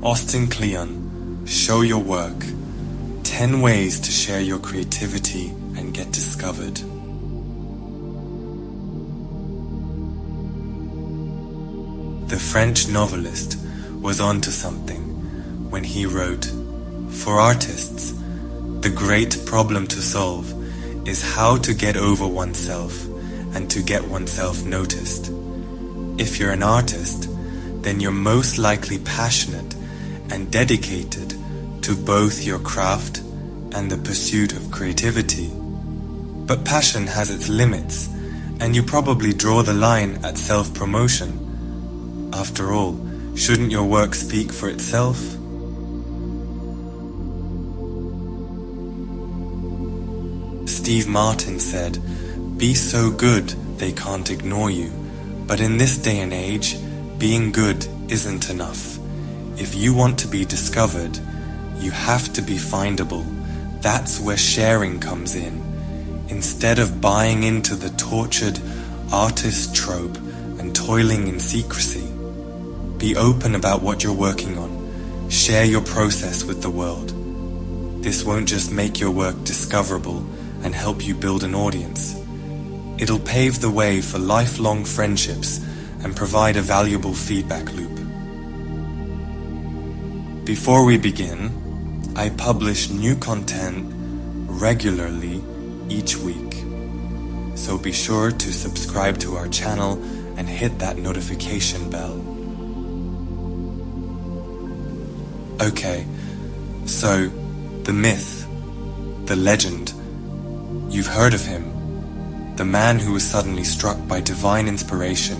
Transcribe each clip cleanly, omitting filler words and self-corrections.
Austin Kleon, Show Your Work, 10 Ways to Share Your Creativity and Get Discovered. The French novelist was onto something when he wrote, "For artists, the great problem to solve is how to get over oneself and to get oneself noticed. If you're an artist, then you're most likely passionate and dedicated to both your craft and the pursuit of creativity. But passion has its limits, and you probably draw the line at self-promotion. After all, shouldn't your work speak for itself?" Steve Martin said, "Be so good they can't ignore you, but in this day and age, being good isn't enough. If you want to be discovered, you have to be findable. That's where sharing comes in. Instead of buying into the tortured artist trope and toiling in secrecy, be open about what you're working on. Share your process with the world. This won't just make your work discoverable and help you build an audience. It'll pave the way for lifelong friendships and provide a valuable feedback loop." Before we begin, I publish new content regularly each week, so be sure to subscribe to our channel and hit that notification bell. Okay, so the myth, the legend, you've heard of him, the man who was suddenly struck by divine inspiration,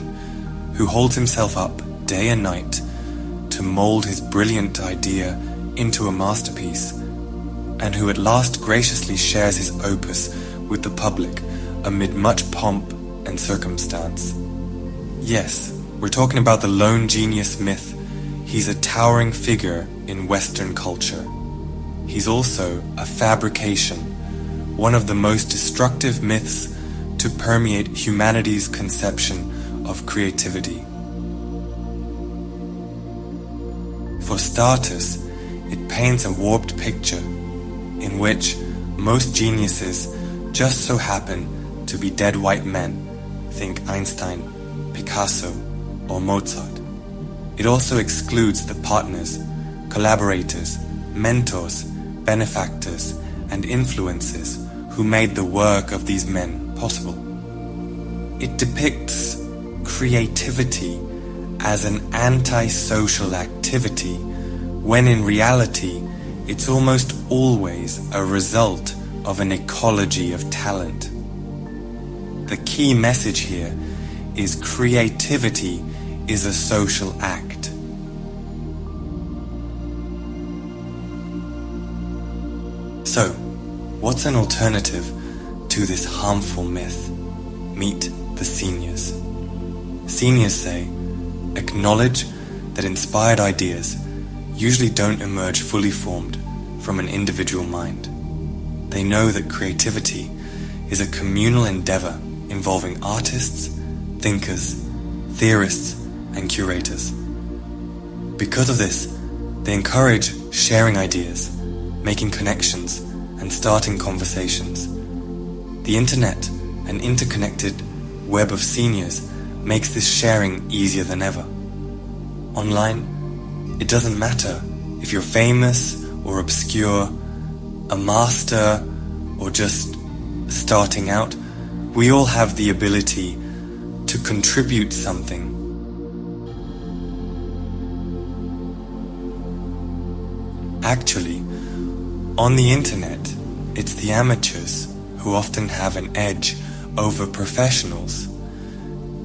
who holds himself up day and night to mold his brilliant idea into a masterpiece, and who at last graciously shares his opus with the public amid much pomp and circumstance. Yes, we're talking about the lone genius myth. He's a towering figure in Western culture. He's also a fabrication, one of the most destructive myths to permeate humanity's conception of creativity. For starters, it paints a warped picture in which most geniuses just so happen to be dead white men. Think Einstein, Picasso, or Mozart. It also excludes the partners, collaborators, mentors, benefactors, and influences who made the work of these men possible. It depicts creativity as an antisocial activity, when in reality, it's almost always a result of an ecology of talent. The key message here is creativity is a social act. So, what's an alternative to this harmful myth? Meet the seniors. Seniors say, acknowledge that inspired ideas usually don't emerge fully formed from an individual mind. They know that creativity is a communal endeavor involving artists, thinkers, theorists, and curators. Because of this, they encourage sharing ideas, making connections, and starting conversations. The internet, an interconnected web of seniors, makes this sharing easier than ever. Online, it doesn't matter if you're famous or obscure, a master or just starting out, we all have the ability to contribute something. Actually, on the internet, it's the amateurs who often have an edge over professionals.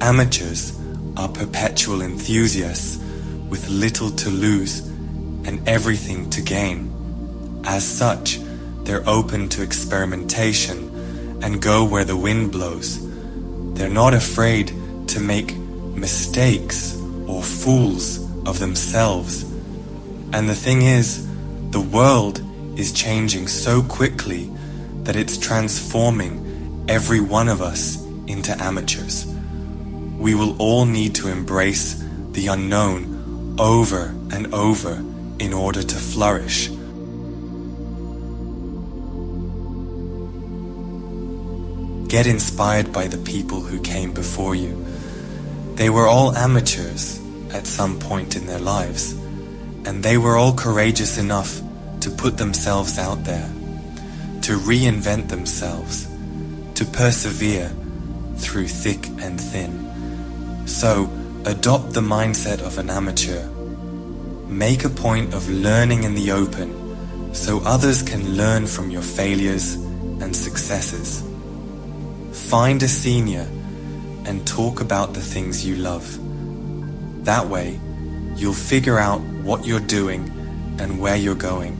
Amateurs are perpetual enthusiasts with little to lose and everything to gain. As such, they're open to experimentation and go where the wind blows. They're not afraid to make mistakes or fools of themselves. And the thing is, the world is changing so quickly that it's transforming every one of us into amateurs. We will all need to embrace the unknown over and over in order to flourish. Get inspired by the people who came before you. They were all amateurs at some point in their lives, and they were all courageous enough to put themselves out there, to reinvent themselves, to persevere through thick and thin. So, adopt the mindset of an amateur. Make a point of learning in the open so others can learn from your failures and successes. Find a senior and talk about the things you love. That way, you'll figure out what you're doing and where you're going.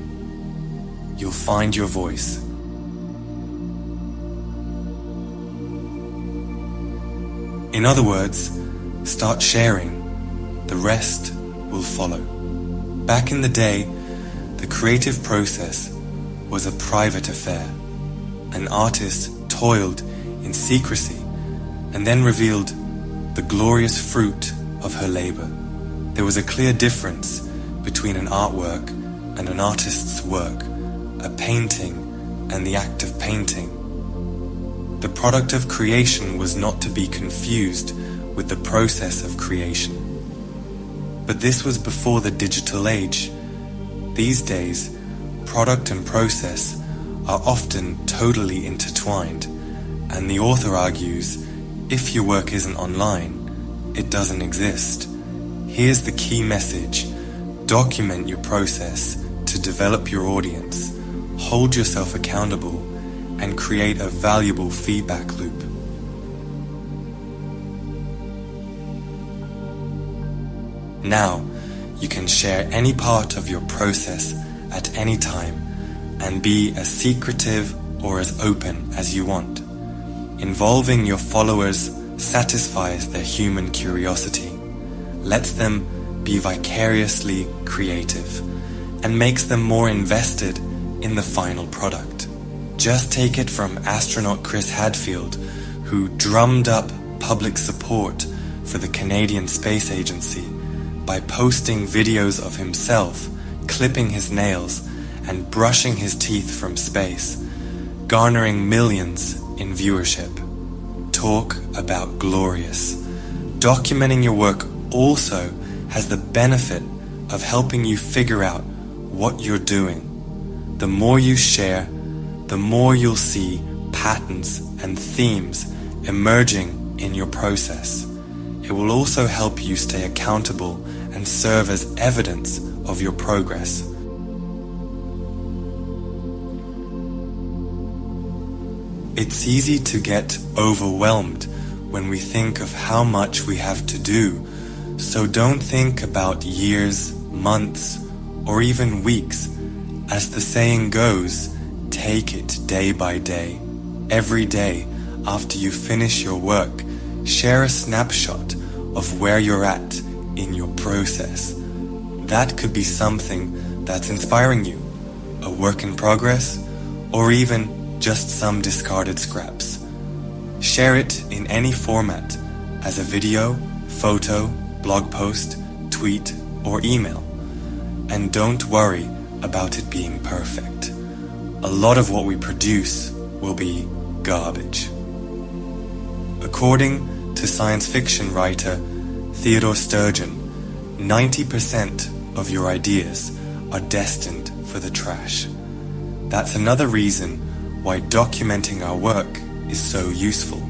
You'll find your voice. In other words, start sharing. The rest will follow. Back in the day, the creative process was a private affair. An artist toiled in secrecy and then revealed the glorious fruit of her labor. There was a clear difference between an artwork and an artist's work, a painting and the act of painting. The product of creation was not to be confused with the process of creation. But this was before the digital age. These days, product and process are often totally intertwined, and the author argues, if your work isn't online, it doesn't exist. Here's the key message. Document your process to develop your audience, hold yourself accountable, and create a valuable feedback loop. Now, you can share any part of your process at any time and be as secretive or as open as you want. Involving your followers satisfies their human curiosity, lets them be vicariously creative, and makes them more invested in the final product. Just take it from astronaut Chris Hadfield, who drummed up public support for the Canadian Space Agency by posting videos of himself clipping his nails and brushing his teeth from space, garnering millions in viewership. Talk about glorious. Documenting your work also has the benefit of helping you figure out what you're doing. The more you share, the more you'll see patterns and themes emerging in your process. It will also help you stay accountable and serve as evidence of your progress. It's easy to get overwhelmed when we think of how much we have to do, so don't think about years, months, or even weeks. As the saying goes, take it day by day. Every day, after you finish your work, share a snapshot of where you're at in your process. That could be something that's inspiring you, a work in progress, or even just some discarded scraps. Share it in any format, as a video, photo, blog post, tweet, or email. And don't worry about it being perfect. A lot of what we produce will be garbage. According to science fiction writer Theodore Sturgeon, 90% of your ideas are destined for the trash. That's another reason why documenting our work is so useful.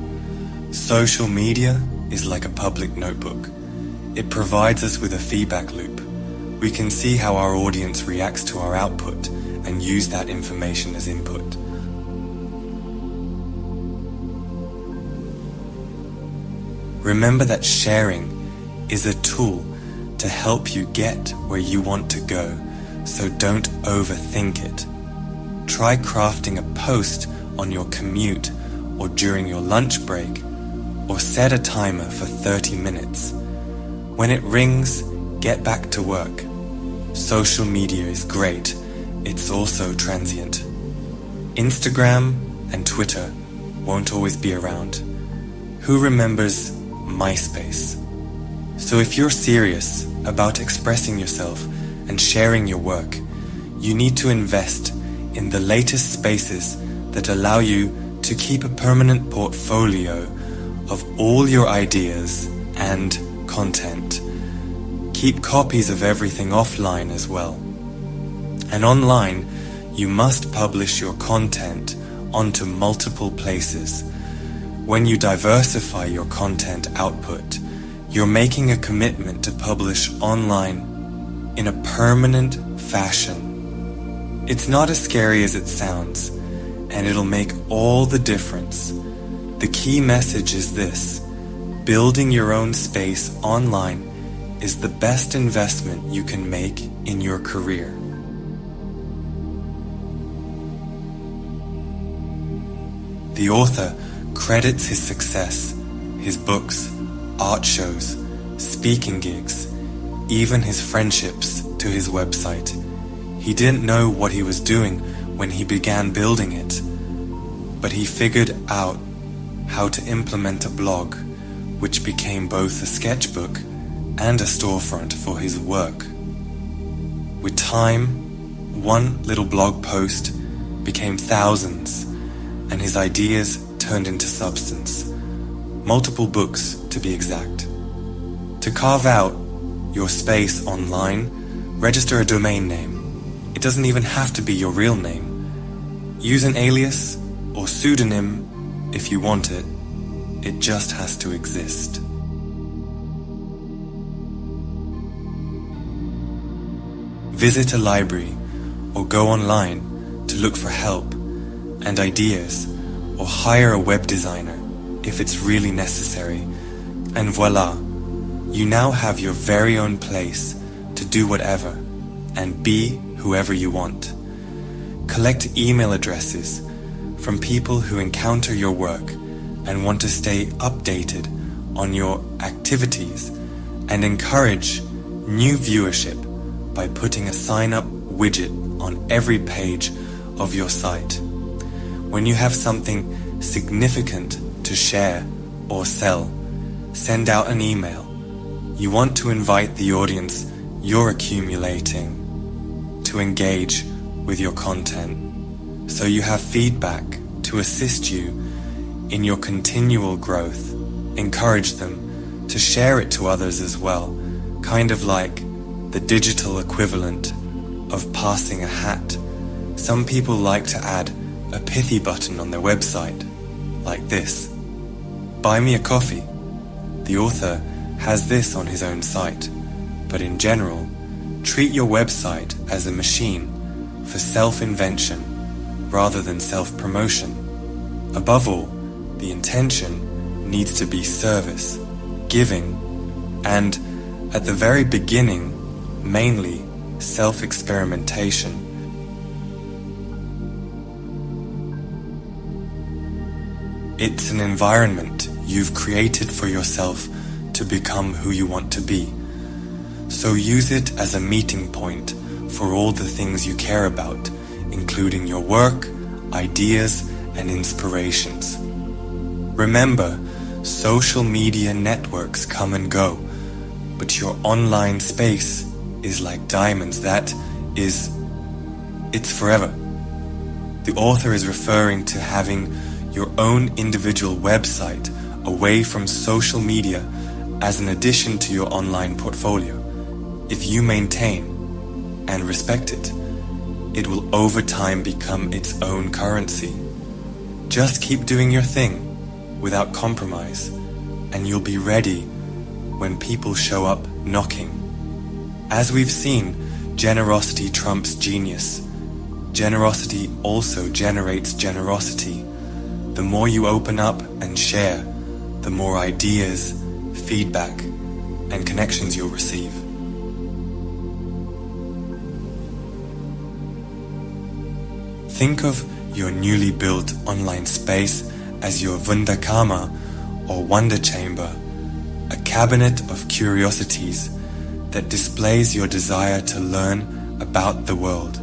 Social media is like a public notebook. It provides us with a feedback loop. We can see how our audience reacts to our output and use that information as input. Remember that sharing is a tool to help you get where you want to go, so don't overthink it. Try crafting a post on your commute or during your lunch break, or set a timer for 30 minutes. When it rings, get back to work. Social media is great, it's also transient. Instagram and Twitter won't always be around. Who remembers MySpace? So if you're serious about expressing yourself and sharing your work, you need to invest in the latest spaces that allow you to keep a permanent portfolio of all your ideas and content. Keep copies of everything offline as well. And online, you must publish your content onto multiple places. When you diversify your content output, you're making a commitment to publish online in a permanent fashion. It's not as scary as it sounds, and it'll make all the difference. The key message is this: building your own space online is the best investment you can make in your career. The author credits his success, his books, art shows, speaking gigs, even his friendships to his website. He didn't know what he was doing when he began building it, but he figured out how to implement a blog, which became both a sketchbook and a storefront for his work. With time, one little blog post became thousands, and his ideas turned into substance. Multiple books, to be exact. To carve out your space online, register a domain name. It doesn't even have to be your real name. Use an alias or pseudonym if you want it. It just has to exist. Visit a library or go online to look for help and ideas, or hire a web designer if it's really necessary. And voila, you now have your very own place to do whatever and be whoever you want. Collect email addresses from people who encounter your work and want to stay updated on your activities, and encourage new viewership by putting a sign-up widget on every page of your site. When you have something significant to share or sell, send out an email. You want to invite the audience you're accumulating to engage with your content, so you have feedback to assist you in your continual growth. Encourage them to share it to others as well, kind of like the digital equivalent of passing a hat. Some people like to add a pithy button on their website, like this. Buy me a coffee. The author has this on his own site, but in general, treat your website as a machine for self-invention rather than self-promotion. Above all, the intention needs to be service, giving, and at the very beginning, mainly self-experimentation. It's an environment you've created for yourself to become who you want to be. So use it as a meeting point for all the things you care about, including your work, ideas, and inspirations. Remember, social media networks come and go, but your online space is like diamonds. It's forever. The author is referring to having your own individual website away from social media as an addition to your online portfolio. If you maintain and respect it, it will over time become its own currency. Just keep doing your thing without compromise, and you'll be ready when people show up knocking. As we've seen, generosity trumps genius. Generosity also generates generosity. The more you open up and share, the more ideas, feedback, and connections you'll receive. Think of your newly built online space as your Wunderkammer or wonder chamber, a cabinet of curiosities that displays your desire to learn about the world.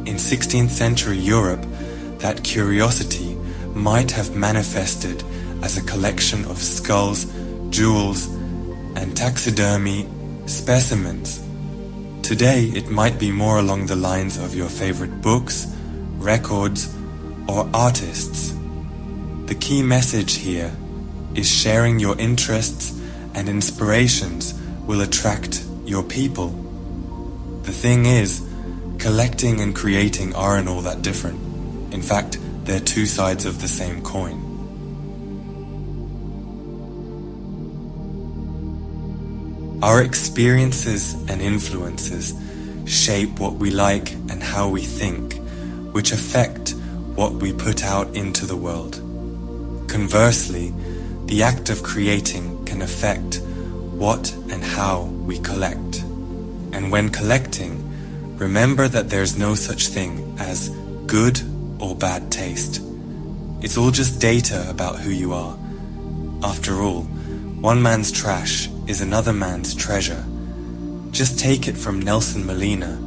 In 16th century Europe, that curiosity might have manifested as a collection of skulls, jewels, and taxidermy specimens. Today, it might be more along the lines of your favorite books, records, or artists. The key message here is sharing your interests and inspirations will attract your people. The thing is, collecting and creating aren't all that different. In fact, they're two sides of the same coin. Our experiences and influences shape what we like and how we think, which affect what we put out into the world. Conversely, the act of creating can affect what and how we collect. And when collecting, remember that there's no such thing as good or bad taste. It's all just data about who you are. After all, one man's trash is another man's treasure. Just take it from Nelson Molina,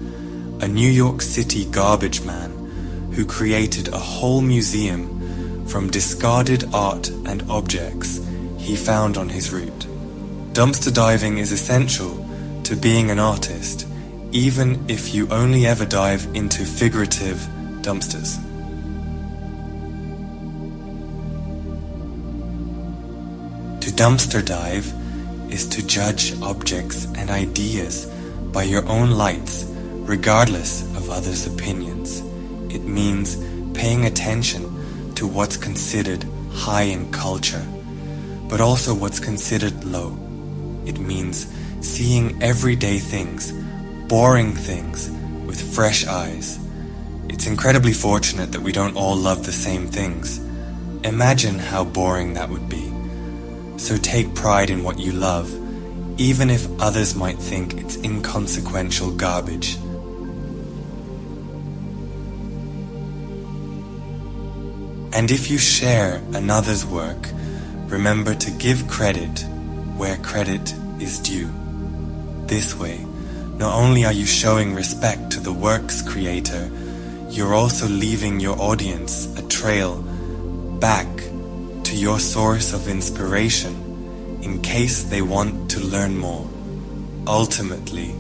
a New York City garbage man who created a whole museum from discarded art and objects he found on his route. Dumpster diving is essential to being an artist, even if you only ever dive into figurative dumpsters. To dumpster dive is to judge objects and ideas by your own lights, regardless of others' opinions. It means paying attention to what's considered high in culture, but also what's considered low. It means seeing everyday things, boring things, with fresh eyes. It's incredibly fortunate that we don't all love the same things. Imagine how boring that would be. So take pride in what you love, even if others might think it's inconsequential garbage. And if you share another's work, remember to give credit where credit is due. This way, not only are you showing respect to the work's creator, you're also leaving your audience a trail back to your source of inspiration in case they want to learn more. Ultimately,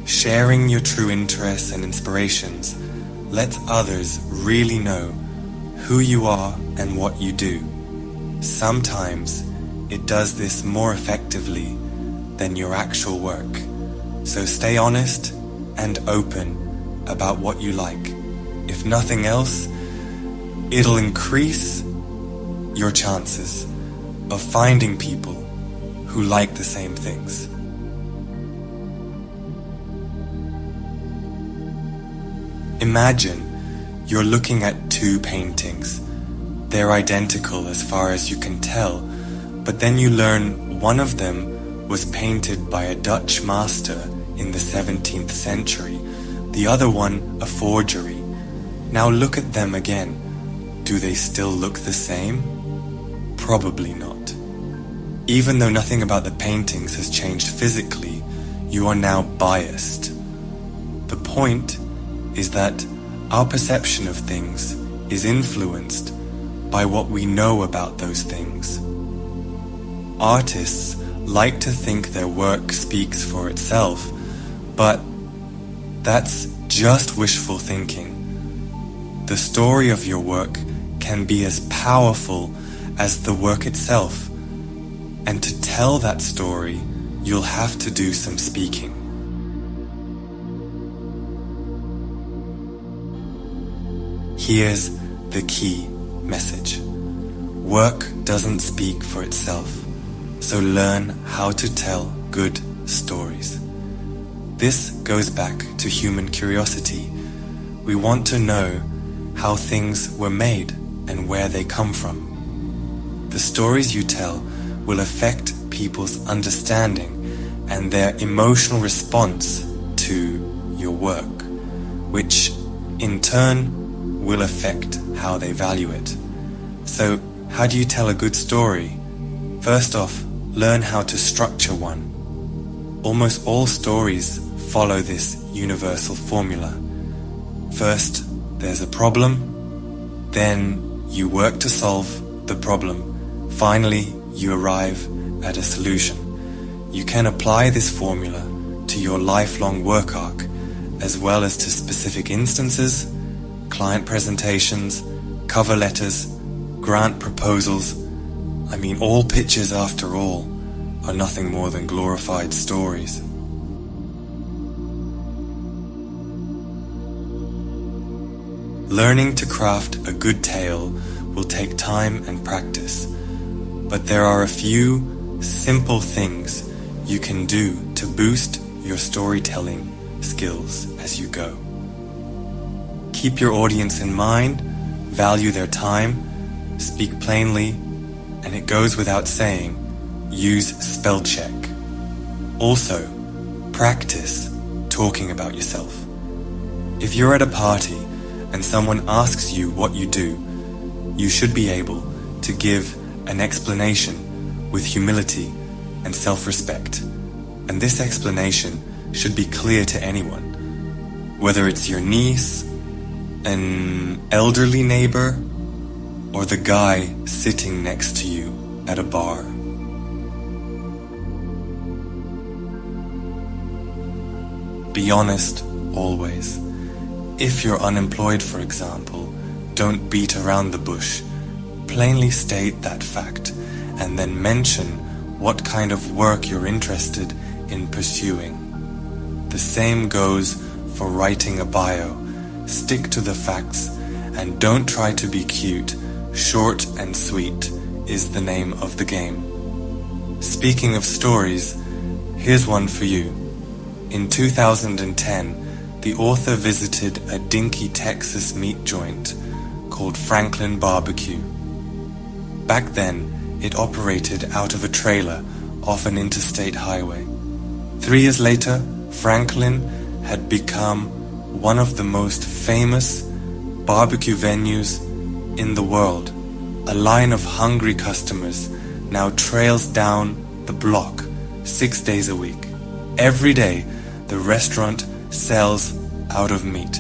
sharing your true interests and inspirations lets others really know who you are and what you do. Sometimes it does this more effectively than your actual work. So stay honest and open about what you like. If nothing else, it'll increase your chances of finding people who like the same things. Imagine you're looking at two paintings. They're identical as far as you can tell, but then you learn one of them was painted by a Dutch master in the 17th century, the other one a forgery. Now look at them again. Do they still look the same? Probably not. Even though nothing about the paintings has changed physically, you are now biased. The point is that our perception of things is influenced by what we know about those things. Artists like to think their work speaks for itself, but that's just wishful thinking. The story of your work can be as powerful as the work itself, and to tell that story, you'll have to do some speaking. Here's the key message. Work doesn't speak for itself, so learn how to tell good stories. This goes back to human curiosity. We want to know how things were made and where they come from. The stories you tell will affect people's understanding and their emotional response to your work, which in turn will affect how they value it. So, how do you tell a good story? First off, learn how to structure one. Almost all stories follow this universal formula. First, there's a problem, then you work to solve the problem. Finally, you arrive at a solution. You can apply this formula to to your lifelong work arc, as well as to specific instances, client presentations, cover letters, grant proposals. I mean, all pitches, after all, are nothing more than glorified stories. Learning to craft a good tale will take time and practice, but there are a few simple things you can do to boost your storytelling skills as you go. Keep your audience in mind, value their time, speak plainly, and it goes without saying, use spell check. Also, practice talking about yourself. If you're at a party and someone asks you what you do, you should be able to give an explanation with humility and self-respect. And this explanation should be clear to anyone, whether it's your niece, an elderly neighbor, or the guy sitting next to you at a bar. Be honest always. If you're unemployed, for example, don't beat around the bush. Plainly state that fact, and then mention what kind of work you're interested in pursuing. The same goes for writing a bio. Stick to the facts and don't try to be cute. Short and sweet is the name of the game. Speaking of stories, here's one for you. In 2010, the author visited a dinky Texas meat joint called Franklin Barbecue. Back then, it operated out of a trailer off an interstate highway. 3 years later, Franklin had become one of the most famous barbecue venues in the world. A line of hungry customers now trails down the block 6 days a week. Every day, the restaurant sells out of meat.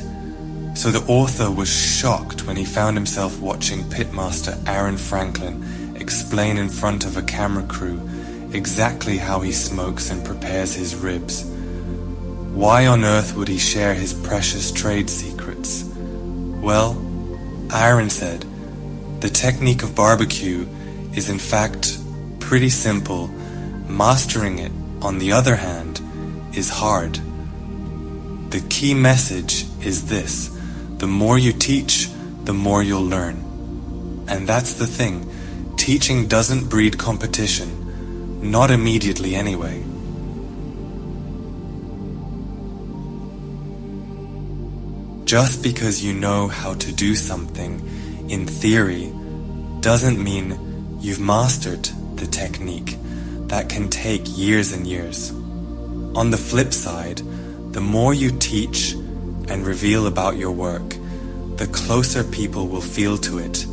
So the author was shocked when he found himself watching pitmaster Aaron Franklin explain in front of a camera crew exactly how he smokes and prepares his ribs. Why on earth would he share his precious trade secrets? Well, Aaron said, the technique of barbecue is in fact pretty simple. Mastering it, on the other hand, is hard. The key message is this: the more you teach, the more you'll learn. And that's the thing, teaching doesn't breed competition, not immediately anyway. Just because you know how to do something in theory doesn't mean you've mastered the technique. That can take years and years. On the flip side, the more you teach and reveal about your work, the closer people will feel to it,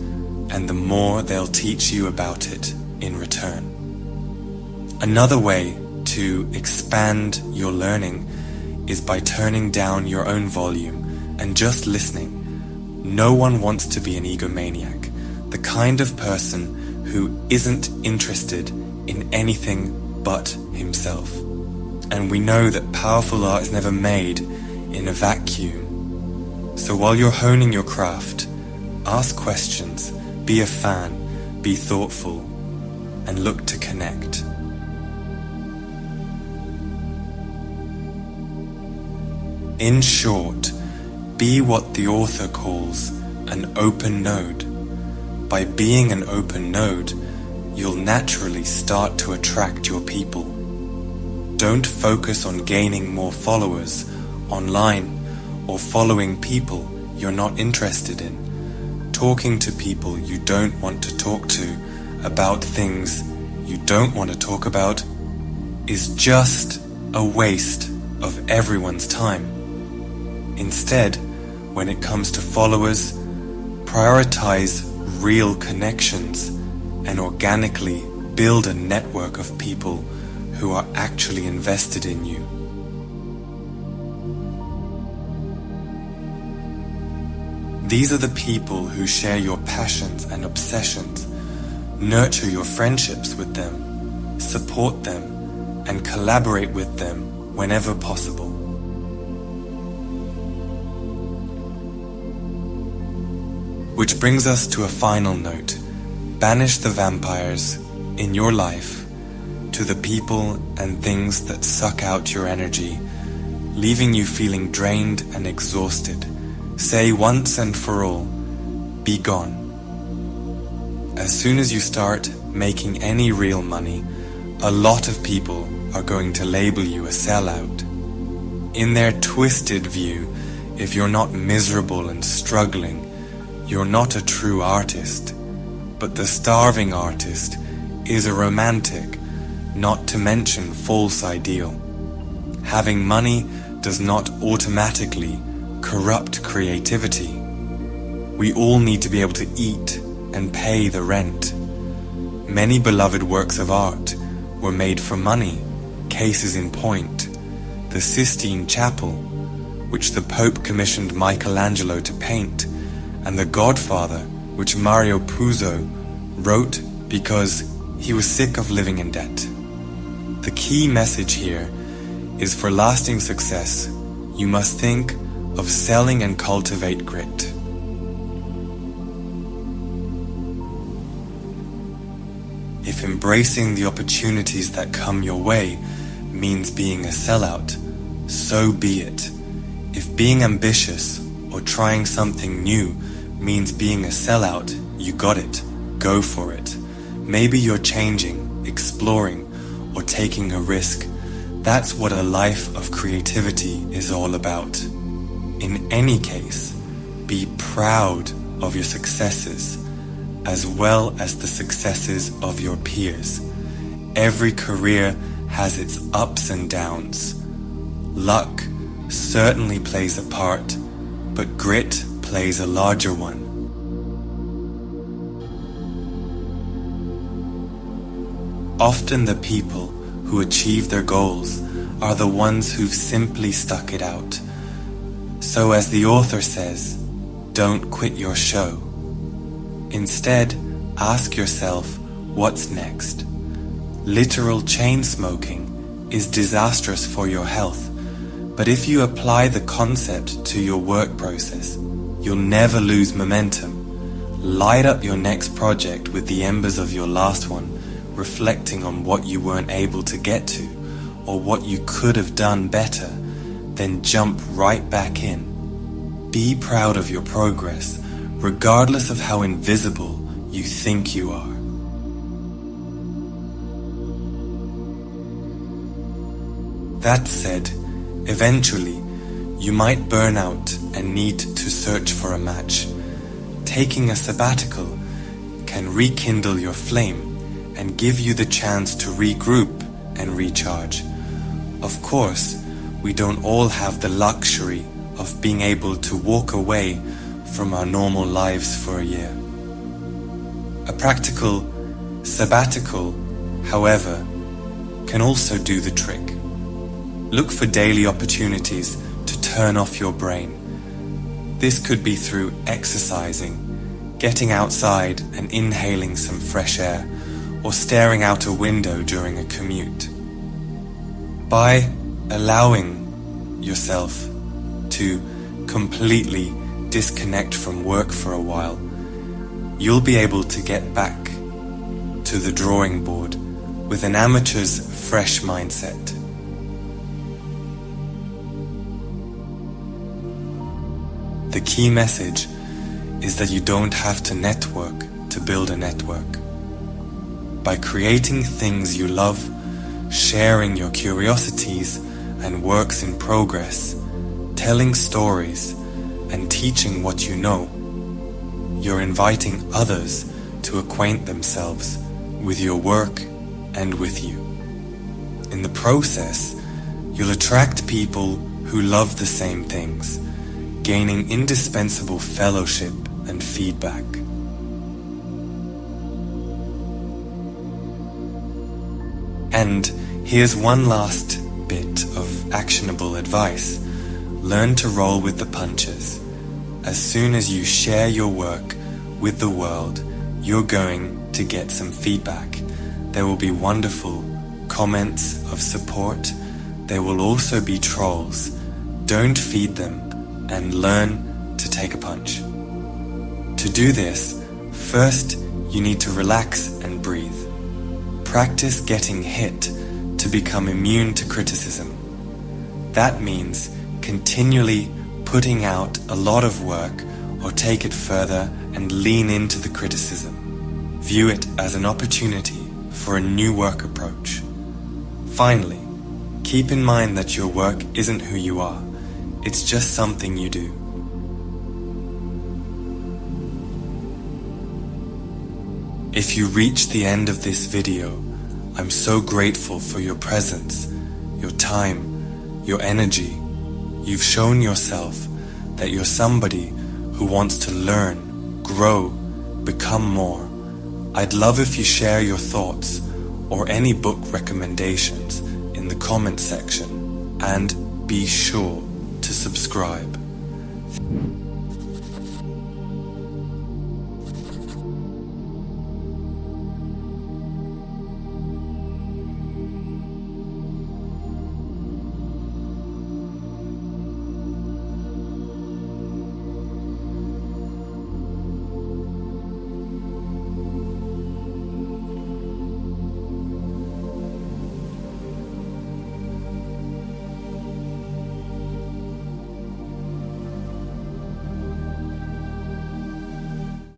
and the more they'll teach you about it in return. Another way to expand your learning is by turning down your own volume and just listening. No one wants to be an egomaniac, the kind of person who isn't interested in anything but himself. And we know that powerful art is never made in a vacuum. So while you're honing your craft, ask questions, be a fan, be thoughtful, and look to connect. In short, be what the author calls an open node. By being an open node, you'll naturally start to attract your people. Don't focus on gaining more followers online or following people you're not interested in. Talking to people you don't want to talk to about things you don't want to talk about is just a waste of everyone's time. Instead, when it comes to followers, prioritize real connections and organically build a network of people who are actually invested in you. These are the people who share your passions and obsessions. Nurture your friendships with them, support them, and collaborate with them whenever possible. Which brings us to a final note. Banish the vampires in your life to the people and things that suck out your energy, leaving you feeling drained and exhausted. Say once and for all, be gone. As soon as you start making any real money, a lot of people are going to label you a sellout. In their twisted view, if you're not miserable and struggling, you're not a true artist. But the starving artist is a romantic, not to mention false ideal. Having money does not automatically corrupt creativity. We all need to be able to eat and pay the rent. Many beloved works of art were made for money. Cases in point, the Sistine Chapel, which the Pope commissioned Michelangelo to paint, and The Godfather, which Mario Puzo wrote because he was sick of living in debt. The key message here is for lasting success, you must think of selling and cultivate grit. If embracing the opportunities that come your way means being a sellout, so be it. If being ambitious or trying something new means being a sellout, you got it. Go for it. Maybe you're changing, exploring, or taking a risk. That's what a life of creativity is all about. In any case, be proud of your successes as well as the successes of your peers. Every career has its ups and downs. Luck certainly plays a part, but grit plays a larger one. Often the people who achieve their goals are the ones who've simply stuck it out. So as the author says, don't quit your show. Instead, ask yourself, what's next? Literal chain smoking is disastrous for your health, but if you apply the concept to your work process, you'll never lose momentum. Light up your next project with the embers of your last one, reflecting on what you weren't able to get to, or what you could have done better, then jump right back in. Be proud of your progress, regardless of how invisible you think you are. That said, eventually, you might burn out and need to search for a match. Taking a sabbatical can rekindle your flame and give you the chance to regroup and recharge. Of course, we don't all have the luxury of being able to walk away from our normal lives for a year. A practical sabbatical, however, can also do the trick. Look for daily opportunities to turn off your brain. This could be through exercising, getting outside and inhaling some fresh air, or staring out a window during a commute. By allowing yourself to completely disconnect from work for a while, you'll be able to get back to the drawing board with an amateur's fresh mindset. The key message is that you don't have to network to build a network. By creating things you love, sharing your curiosities and works in progress, telling stories, and teaching what you know, you're inviting others to acquaint themselves with your work and with you. In the process, you'll attract people who love the same things, gaining indispensable fellowship and feedback. And here's one last bit of actionable advice. Learn to roll with the punches. As soon as you share your work with the world, you're going to get some feedback. There will be wonderful comments of support, there will also be trolls. Don't feed them and learn to take a punch. To do this, first you need to relax and breathe. Practice getting hit to become immune to criticism. That means continually putting out a lot of work, or take it further and lean into the criticism. View it as an opportunity for a new work approach. Finally, keep in mind that your work isn't who you are. It's just something you do. If you reach the end of this video, I'm so grateful for your presence, your time, your energy. You've shown yourself that you're somebody who wants to learn, grow, become more. I'd love if you share your thoughts or any book recommendations in the comment section, and be sure to subscribe.